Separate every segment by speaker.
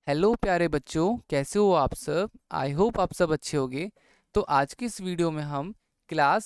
Speaker 1: Hello प्यारे बच्चों, कैसे हो आप सब। आई होप आप सब अच्छे होंगे। तो आज की इस वीडियो में हम क्लास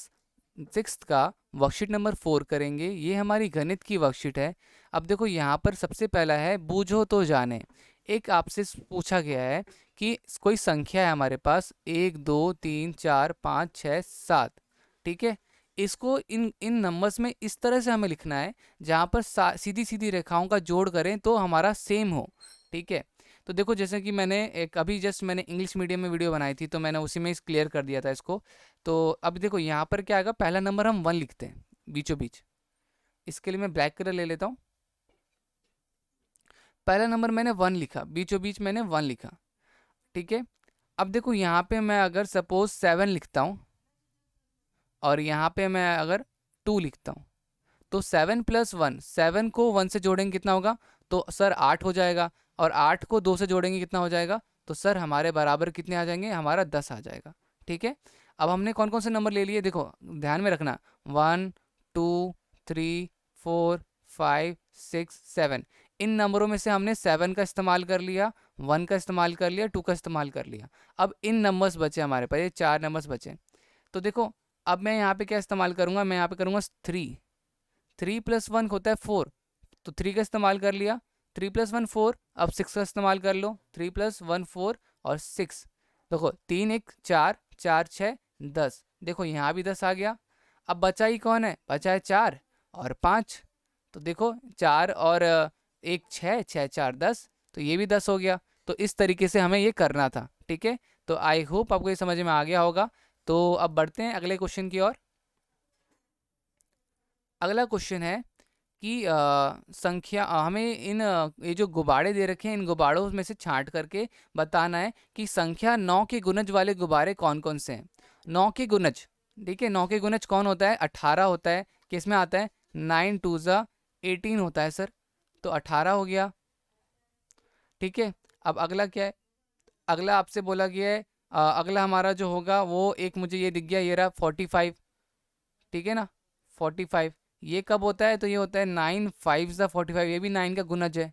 Speaker 1: सिक्स्थ का वर्कशीट नंबर 4 करेंगे। ये हमारी गणित की वर्कशीट है। अब देखो यहाँ पर सबसे पहला है बूझो तो जाने। एक आपसे पूछा गया है कि कोई संख्या है हमारे पास 1 2 3 4 5 6 7। ठीक है, इसको इन इन नंबर्स में इस तरह से हमें लिखना है जहाँ पर सीधी सीधी रेखाओं का जोड़ करें तो हमारा सेम हो। ठीक है, तो देखो जैसे कि मैंने एक अभी जस्ट मैंने इंग्लिश मीडियम में वीडियो बनाई थी तो मैंने उसी में क्लियर कर दिया था इसको। तो अब देखो यहाँ पर क्या आएगा, पहला नंबर हम 1 लिखते हैं बीचों बीच। इसके लिए मैं ब्लैक कलर ले लेता हूँ। पहला नंबर मैंने 1 लिखा, बीचों बीच मैंने 1 लिखा। ठीक है, अब देखो यहाँ पे मैं अगर सपोज 7 लिखता हूँ और यहाँ पे मैं अगर 2 लिखता हूँ तो 7 + 1, 7 को 1 से जोड़ेंगे कितना होगा, तो सर 8 हो जाएगा। और 8 को 2 से जोड़ेंगे कितना हो जाएगा, तो सर हमारे बराबर कितने आ जाएंगे, हमारा 10 आ जाएगा। ठीक है, अब हमने कौन कौन से नंबर ले लिए देखो, ध्यान में रखना। 1 2 3 4 5 6 7, इन नंबरों में से हमने 7 का इस्तेमाल कर लिया, 1 का इस्तेमाल कर लिया, 2 का इस्तेमाल कर लिया। अब इन नंबर्स बचे हमारे पास, ये 4 नंबर्स बचे। तो देखो अब मैं यहाँ पे क्या इस्तेमाल करूँगा, मैं यहाँ पे करूँगा 3। 3 + 1 होता है 4, तो 3 का इस्तेमाल कर लिया। 3 + 1 4। अब 6 का इस्तेमाल कर लो। 3 + 1 4 और 6। देखो 3 1 4 4 6 10। देखो यहाँ भी 10 आ गया। अब बचा ही कौन है, बचा है 4 और 5। तो देखो 4 और 1 6, 6 4 10, तो ये भी 10 हो गया। तो इस तरीके से हमें ये करना था। ठीक है, तो आई होप आपको ये समझ में आ गया होगा। तो अब बढ़ते हैं अगले क्वेश्चन की ओर। अगला क्वेश्चन है कि संख्या हमें ये जो गुब्बारे दे रखे हैं, इन गुब्बारों में से छांट करके बताना है कि संख्या 9 के गुणज वाले गुब्बारे कौन कौन से हैं। 9 के गुणज, ठीक है, 9 के गुणज कौन होता है, 18 होता है। किस में आता है, 9 2 18 होता है सर, तो 18 हो गया। ठीक है, अब अगला क्या है, अगला आपसे बोला गया है अगला हमारा जो होगा वो एक मुझे ये दिख गया, ये रहा 45। ठीक है ना, 45 ये कब होता है, तो ये होता है 9 5 45, ये भी 9 का गुणज है।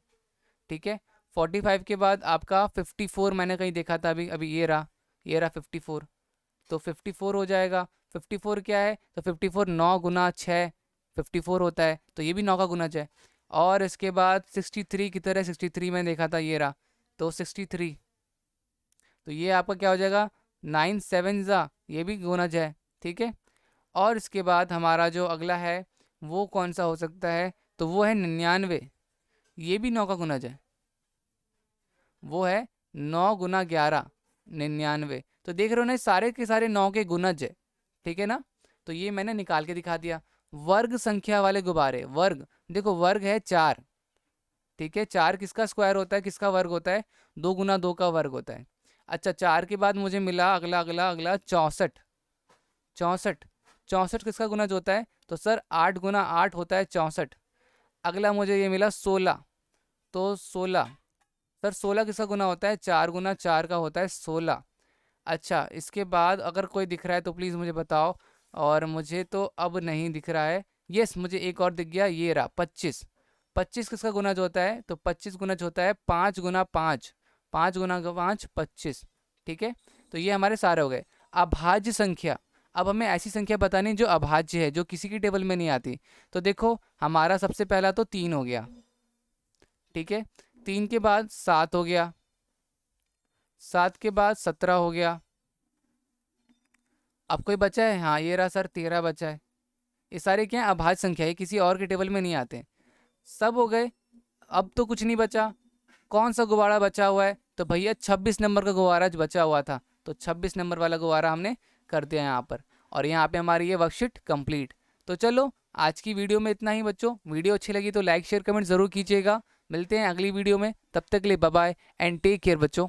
Speaker 1: ठीक है, 45 के बाद आपका 54 मैंने कहीं देखा था अभी अभी, ये रहा 54, तो 54 हो जाएगा। 54 क्या है, तो 54 9 गुना 6 54 होता है, तो ये भी 9 का गुणज है। और इसके बाद 63 की तरह 63 मैंने देखा था, ये रहा, तो 63, तो ये आपका क्या हो जाएगा, 9 7 ये भी गुणज है। ठीक है, और इसके बाद हमारा जो अगला है वो कौन सा हो सकता है, तो वो है 99, ये भी 9 का गुणज है, वो है 9 गुना 11 99। तो देख रहे हो ना, सारे के सारे 9 के गुणज है। ठीक है ना, तो ये मैंने निकाल के दिखा दिया। वर्ग संख्या वाले गुब्बारे, वर्ग, देखो वर्ग है 4। ठीक है, 4 किसका स्क्वायर होता है, किसका वर्ग होता है, 2 गुना 2 का वर्ग होता है। अच्छा, 4 के बाद मुझे मिला अगला अगला अगला 64। 64, 64 किसका गुणज होता है, तो सर 8 गुना 8 होता है 64। अगला मुझे ये मिला 16, तो 16, सर 16 किसका गुना होता है, 4 गुना 4 का होता है 16। अच्छा, इसके बाद अगर कोई दिख रहा है तो प्लीज़ मुझे बताओ, और मुझे तो अब नहीं दिख रहा है। यस, मुझे एक और दिख गया, ये रहा 25। 25 किसका गुणज होता है, तो 25 गुणज होता है 5 गुना 5, 5 गुना 5 25। ठीक है, तो ये हमारे सारे हो गए। अभाज्य संख्या, अब हमें ऐसी संख्या बतानी जो अभाज्य है, जो किसी की टेबल में नहीं आती। तो देखो हमारा सबसे पहला तो 3 हो गया। ठीक है, 3 के बाद 7 हो गया, 7 के बाद 17 हो गया। अब कोई बचा है, हाँ ये रहा सर 13 बचा है। ये सारे क्या है, अभाज्य संख्या है, किसी और के टेबल में नहीं आते। सब हो गए, अब तो कुछ नहीं बचा। कौन सा गुब्बारा बचा हुआ है, तो भैया 26 नंबर का गुब्बारा जो बचा हुआ था, तो 26 नंबर वाला गुब्बारा हमने कर दिया यहाँ पर। और यहाँ पे हमारी ये वर्कशीट कंप्लीट। तो चलो आज की वीडियो में इतना ही बच्चों। वीडियो अच्छी लगी तो लाइक शेयर कमेंट ज़रूर कीजिएगा। मिलते हैं अगली वीडियो में, तब तक के लिए bye bye and take care बच्चों।